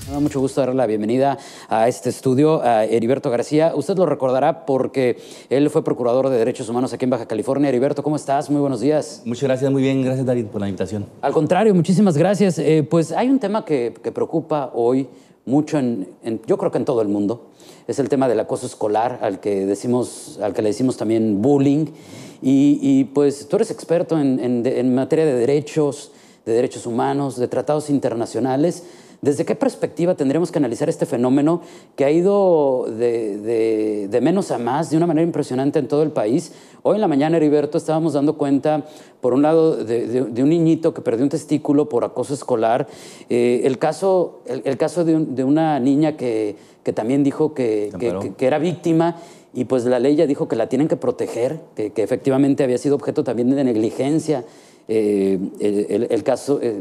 Me da mucho gusto darle la bienvenida a este estudio a Heriberto García. Usted lo recordará porque él fue procurador de Derechos Humanos aquí en Baja California. Heriberto, ¿cómo estás? Muy buenos días. Muchas gracias, muy bien. Gracias, David, por la invitación. Al contrario, muchísimas gracias. Pues hay un tema que preocupa hoy mucho, yo creo que en todo el mundo. Es el tema del acoso escolar, al que le decimos también bullying. Y pues tú eres experto en materia de derechos humanos, de tratados internacionales. ¿Desde qué perspectiva tendríamos que analizar este fenómeno que ha ido de menos a más de una manera impresionante en todo el país? Hoy en la mañana, Heriberto, estábamos dando cuenta, por un lado, de un niñito que perdió un testículo por acoso escolar. El caso de una niña que también dijo que era víctima, y pues la ley ya dijo que la tienen que proteger, que efectivamente había sido objeto también de negligencia.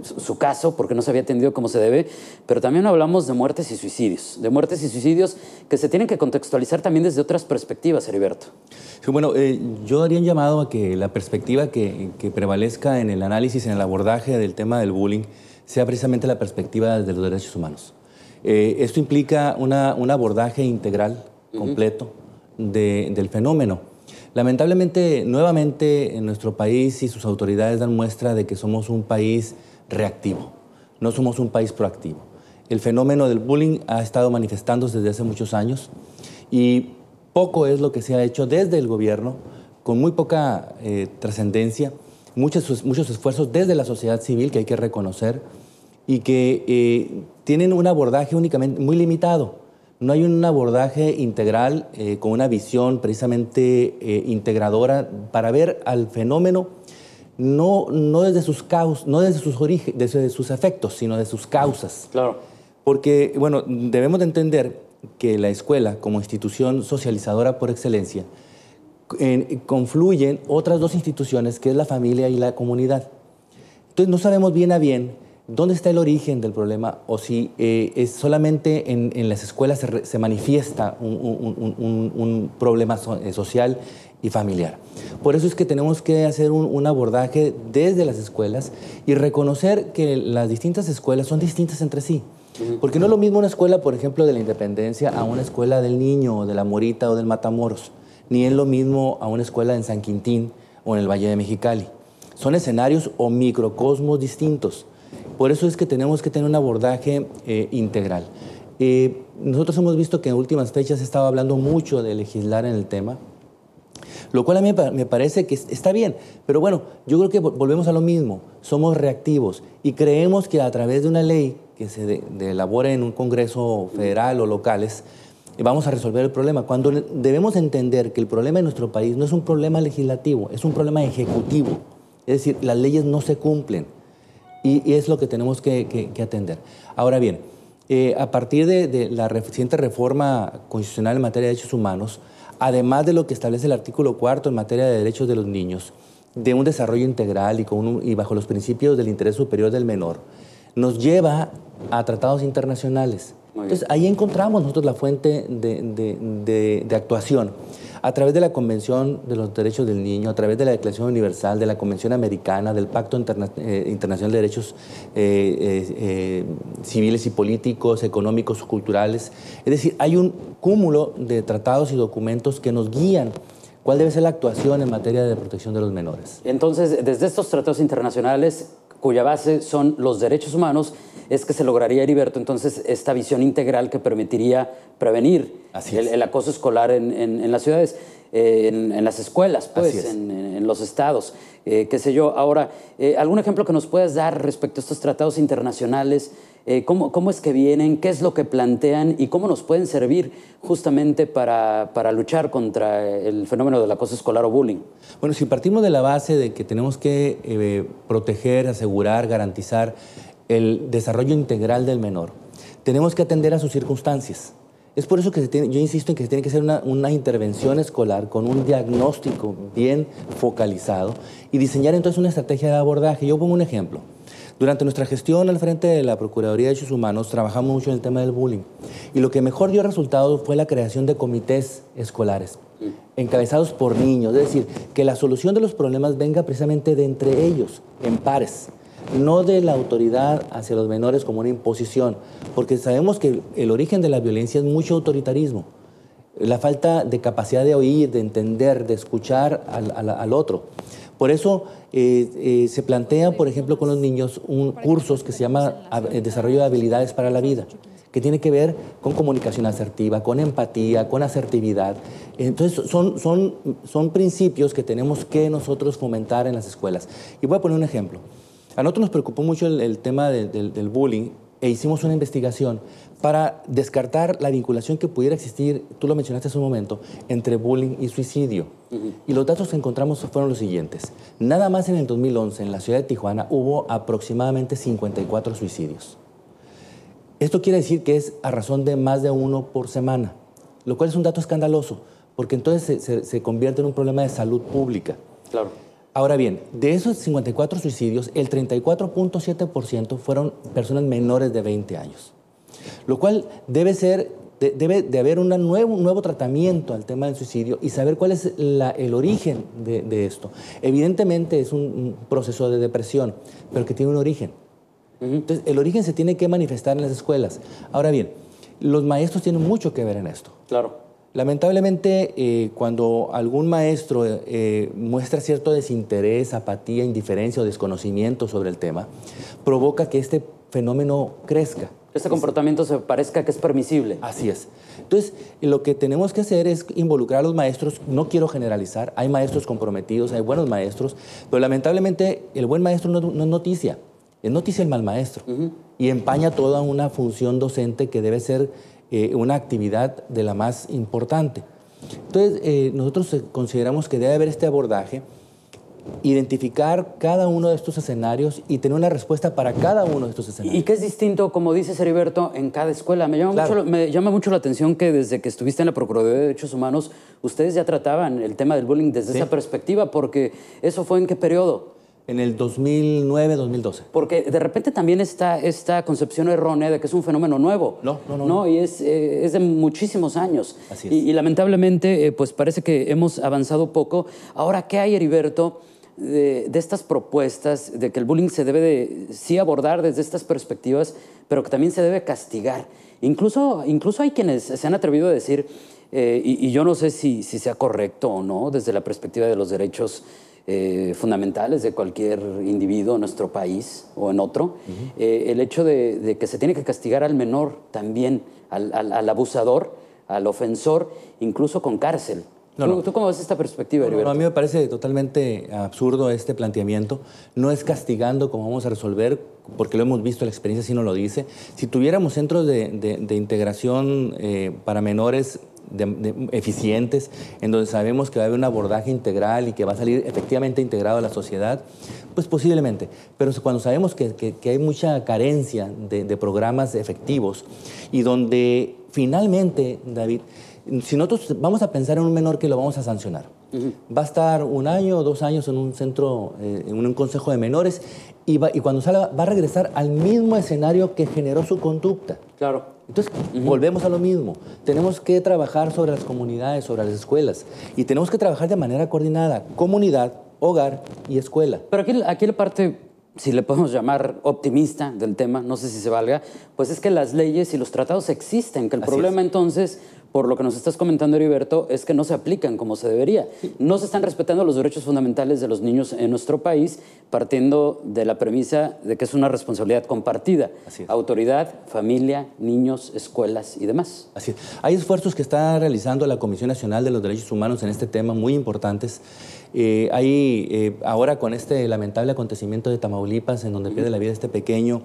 Su caso, porque no se había atendido como se debe, pero también hablamos de muertes y suicidios que se tienen que contextualizar también desde otras perspectivas, Heriberto. Sí, bueno, yo haría un llamado a que la perspectiva que prevalezca en el análisis, en el abordaje del tema del bullying, sea precisamente la perspectiva de los derechos humanos. Esto implica un abordaje integral, completo, del fenómeno. Lamentablemente, nuevamente, en nuestro país y sus autoridades dan muestra de que somos un país reactivo, no somos un país proactivo. El fenómeno del bullying ha estado manifestándose desde hace muchos años y poco es lo que se ha hecho desde el gobierno, con muy poca trascendencia, muchos esfuerzos desde la sociedad civil que hay que reconocer y que tienen un abordaje únicamente muy limitado. No hay un abordaje integral con una visión precisamente integradora para ver al fenómeno no desde sus causas, no desde sus orígenes, desde sus efectos, sino de sus causas. Claro. Porque, bueno, debemos de entender que la escuela, como institución socializadora por excelencia, confluyen otras dos instituciones, que es la familia y la comunidad. Entonces, no sabemos bien a bien dónde está el origen del problema o si es solamente en las escuelas se manifiesta un problema social y familiar. Por eso es que tenemos que hacer un abordaje desde las escuelas y reconocer que las distintas escuelas son distintas entre sí. Porque no es lo mismo una escuela, por ejemplo, de la Independencia a una escuela del Niño, o de la Morita o del Matamoros. Ni es lo mismo a una escuela en San Quintín o en el Valle de Mexicali. Son escenarios o microcosmos distintos. Por eso es que tenemos que tener un abordaje integral. Nosotros hemos visto que en últimas fechas se estaba hablando mucho de legislar en el tema, lo cual a mí me parece que está bien. Pero bueno, yo creo que volvemos a lo mismo. Somos reactivos y creemos que a través de una ley que se elabore en un Congreso federal o locales, vamos a resolver el problema. Cuando debemos entender que el problema en nuestro país no es un problema legislativo, es un problema ejecutivo. Es decir, las leyes no se cumplen. Y es lo que tenemos que atender. Ahora bien, a partir de la reciente reforma constitucional en materia de derechos humanos, además de lo que establece el artículo 4 en materia de derechos de los niños, de un desarrollo integral y bajo los principios del interés superior del menor, nos lleva a tratados internacionales. Entonces, ahí encontramos nosotros la fuente de actuación. A través de la Convención de los Derechos del Niño, a través de la Declaración Universal, de la Convención Americana, del Pacto Internacional de Derechos Civiles y Políticos, Económicos, Culturales. Es decir, hay un cúmulo de tratados y documentos que nos guían cuál debe ser la actuación en materia de protección de los menores. Entonces, desde estos tratados internacionales, cuya base son los derechos humanos, es que se lograría, Heriberto, entonces, esta visión integral que permitiría prevenir el acoso escolar en las ciudades, en las escuelas, pues, en los estados, qué sé yo. Ahora, ¿algún ejemplo que nos puedas dar respecto a estos tratados internacionales? ¿Cómo es que vienen? ¿Qué es lo que plantean? ¿Y cómo nos pueden servir justamente para luchar contra el fenómeno del acoso escolar o bullying? Bueno, si partimos de la base de que tenemos que proteger, asegurar, garantizar el desarrollo integral del menor, tenemos que atender a sus circunstancias. Es por eso que yo insisto en que se tiene que hacer una intervención escolar con un diagnóstico bien focalizado y diseñar entonces una estrategia de abordaje. Yo pongo un ejemplo. Durante nuestra gestión al frente de la Procuraduría de Derechos Humanos trabajamos mucho en el tema del bullying y lo que mejor dio resultado fue la creación de comités escolares encabezados por niños, es decir, que la solución de los problemas venga precisamente de entre ellos, en pares. no de la autoridad hacia los menores como una imposición, porque sabemos que el origen de la violencia es mucho autoritarismo, la falta de capacidad de oír, de entender, de escuchar al otro. Por eso se plantea, por ejemplo, con los niños cursos que se llama Desarrollo de Habilidades para la Vida, que tiene que ver con comunicación asertiva, con empatía, con asertividad. Entonces, son principios que tenemos que nosotros fomentar en las escuelas. Y voy a poner un ejemplo. A nosotros nos preocupó mucho el tema del bullying e hicimos una investigación para descartar la vinculación que pudiera existir, tú lo mencionaste hace un momento, entre bullying y suicidio. Y los datos que encontramos fueron los siguientes. Nada más en el 2011, en la ciudad de Tijuana, hubo aproximadamente 54 suicidios. Esto quiere decir que es a razón de más de uno por semana, lo cual es un dato escandaloso, porque entonces se convierte en un problema de salud pública. Claro. Ahora bien, de esos 54 suicidios, el 34.7% fueron personas menores de 20 años, lo cual debe haber un nuevo tratamiento al tema del suicidio y saber cuál es el origen de esto. Evidentemente es un proceso de depresión, pero que tiene un origen. Entonces, el origen se tiene que manifestar en las escuelas. Ahora bien, los maestros tienen mucho que ver en esto. Claro. Lamentablemente, cuando algún maestro muestra cierto desinterés, apatía, indiferencia o desconocimiento sobre el tema, provoca que este fenómeno crezca. Este comportamiento se parezca que es permisible. Así es. Entonces, lo que tenemos que hacer es involucrar a los maestros. No quiero generalizar, hay maestros comprometidos, hay buenos maestros, pero lamentablemente el buen maestro no es noticia. Es noticia el mal maestro. Y empaña toda una función docente que debe ser una actividad de la más importante. Entonces, nosotros consideramos que debe haber este abordaje, identificar cada uno de estos escenarios y tener una respuesta para cada uno de estos escenarios. Y que es distinto, como dices, Heriberto, en cada escuela. Me llama mucho la atención que desde que estuviste en la Procuraduría de Derechos Humanos, ustedes ya trataban el tema del bullying desde esa perspectiva, porque ¿eso fue en qué periodo? En el 2009-2012. Porque de repente también está esta concepción errónea de que es un fenómeno nuevo. No, y es de muchísimos años. Así es. Y lamentablemente, pues parece que hemos avanzado poco. Ahora, ¿qué hay, Heriberto, de estas propuestas de que el bullying se debe de sí abordar desde estas perspectivas, pero que también se debe castigar? Incluso hay quienes se han atrevido a decir, y yo no sé si sea correcto o no, desde la perspectiva de los derechos fundamentales de cualquier individuo en nuestro país o en otro, el hecho de que se tiene que castigar al menor también, al abusador, al ofensor, incluso con cárcel. ¿Tú cómo ves esta perspectiva, Heriberto? A mí me parece totalmente absurdo este planteamiento. No es castigando como vamos a resolver, porque lo hemos visto, la experiencia sí nos lo dice. Si tuviéramos centros de integración para menores eficientes, en donde sabemos que va a haber un abordaje integral y que va a salir efectivamente integrado a la sociedad, pues posiblemente. Pero cuando sabemos que hay mucha carencia de programas efectivos y donde finalmente, David, si nosotros vamos a pensar en un menor que lo vamos a sancionar, va a estar 1 año o 2 años en un centro, en un consejo de menores, y cuando salga va a regresar al mismo escenario que generó su conducta. Claro. Entonces, volvemos a lo mismo. Tenemos que trabajar sobre las comunidades, sobre las escuelas, y tenemos que trabajar de manera coordinada, comunidad, hogar y escuela. Pero aquí la parte, si le podemos llamar optimista del tema, no sé si se valga, pues es que las leyes y los tratados existen, que el problema entonces, por lo que nos estás comentando, Heriberto, es que no se aplican como se debería. No se están respetando los derechos fundamentales de los niños en nuestro país, partiendo de la premisa de que es una responsabilidad compartida. Autoridad, familia, niños, escuelas y demás. Así es. Hay esfuerzos que está realizando la Comisión Nacional de los Derechos Humanos en este tema muy importantes. Ahora con este lamentable acontecimiento de Tamaulipas, en donde pierde la vida este pequeño,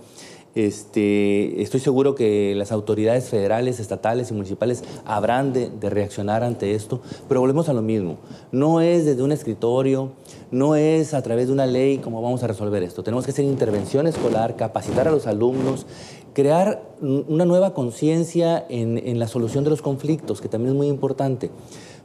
estoy seguro que las autoridades federales, estatales y municipales habrán de reaccionar ante esto, pero volvemos a lo mismo. No es desde un escritorio, no es a través de una ley como vamos a resolver esto. Tenemos que hacer intervención escolar, capacitar a los alumnos, crear una nueva conciencia en la solución de los conflictos, que también es muy importante.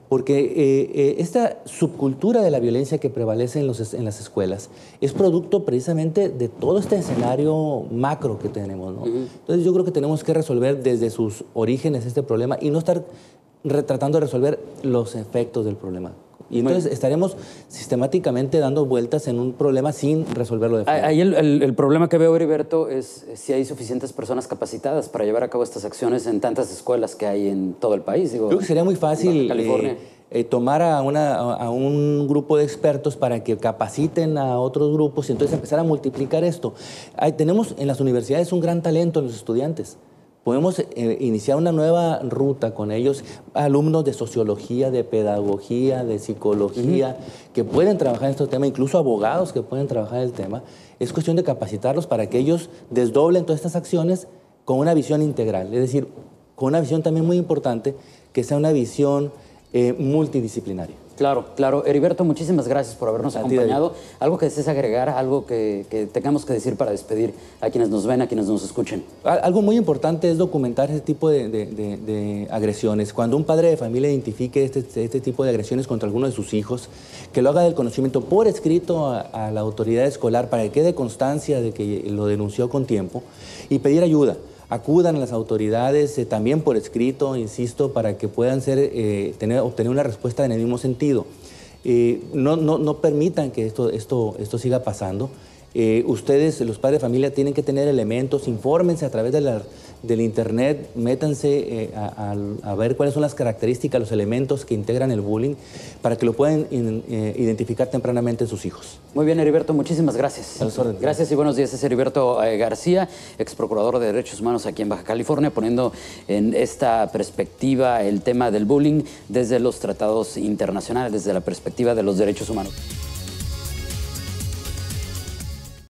Porque esta subcultura de la violencia que prevalece en las escuelas es producto precisamente de todo este escenario macro que tenemos, ¿no? Entonces yo creo que tenemos que resolver desde sus orígenes este problema y no estar tratando de resolver los efectos del problema. Y entonces estaremos sistemáticamente dando vueltas en un problema sin resolverlo de forma. Ahí el problema que veo, Heriberto, es si hay suficientes personas capacitadas para llevar a cabo estas acciones en tantas escuelas que hay en todo el país. Digo, creo que sería muy fácil tomar a un grupo de expertos para que capaciten a otros grupos y entonces empezar a multiplicar esto. Tenemos en las universidades un gran talento en los estudiantes. Podemos iniciar una nueva ruta con ellos, alumnos de sociología, de pedagogía, de psicología, que pueden trabajar en este tema, incluso abogados que pueden trabajar en el tema. Es cuestión de capacitarlos para que ellos desdoblen todas estas acciones con una visión integral, es decir, con una visión también muy importante, que sea una visión multidisciplinaria. Claro, claro. Heriberto, muchísimas gracias por habernos acompañado. ¿Algo que desees agregar, algo que tengamos que decir para despedir a quienes nos ven, a quienes nos escuchen? Algo muy importante es documentar este tipo de agresiones. Cuando un padre de familia identifique este tipo de agresiones contra alguno de sus hijos, que lo haga del conocimiento por escrito a la autoridad escolar para que quede constancia de que lo denunció con tiempo y pedir ayuda. Acudan a las autoridades también por escrito, insisto, para que puedan obtener una respuesta en el mismo sentido. No permitan que esto siga pasando. Ustedes, los padres de familia, tienen que tener elementos, infórmense a través del internet, métanse a ver cuáles son las características, los elementos que integran el bullying, para que lo puedan identificar tempranamente en sus hijos. Muy bien, Heriberto, muchísimas gracias. A las órdenes. Gracias y buenos días. Es Heriberto García, ex procurador de Derechos Humanos aquí en Baja California, poniendo en esta perspectiva el tema del bullying desde los tratados internacionales, desde la perspectiva de los derechos humanos.